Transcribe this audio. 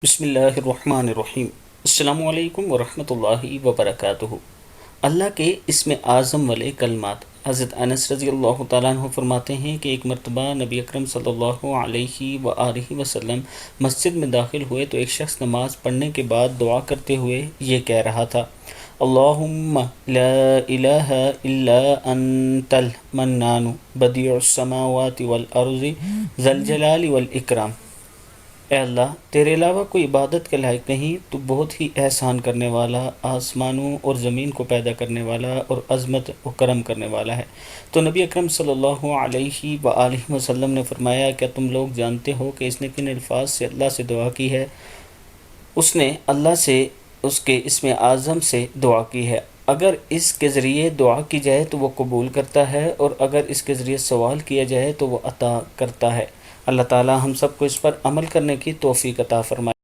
بسم اللہ الرحمن الرحیم۔ السلام علیکم ورحمۃ اللہ وبرکاتہ۔ اللہ کے اسم اعظم والے کلمات۔ حضرت انس رضی اللہ تعالیٰ عنہ فرماتے ہیں کہ ایک مرتبہ نبی اکرم صلی اللہ علیہ وآلہ وسلم مسجد میں داخل ہوئے تو ایک شخص نماز پڑھنے کے بعد دعا کرتے ہوئے یہ کہہ رہا تھا: اللہم لا الہ الا انت المنان بدیع السماوات والارض ذی الجلال والاکرام۔ اے اللہ، تیرے علاوہ کوئی عبادت کے لائق نہیں، تو بہت ہی احسان کرنے والا، آسمانوں اور زمین کو پیدا کرنے والا اور عظمت و کرم کرنے والا ہے۔ تو نبی اکرم صلی اللہ علیہ وآلہ وسلم نے فرمایا: کیا تم لوگ جانتے ہو کہ اس نے کن الفاظ سے اللہ سے دعا کی ہے؟ اس نے اللہ سے اس کے اسم اعظم سے دعا کی ہے۔ اگر اس کے ذریعے دعا کی جائے تو وہ قبول کرتا ہے، اور اگر اس کے ذریعے سوال کیا جائے تو وہ عطا کرتا ہے۔ اللہ تعالی ہم سب کو اس پر عمل کرنے کی توفیق عطا فرمائے۔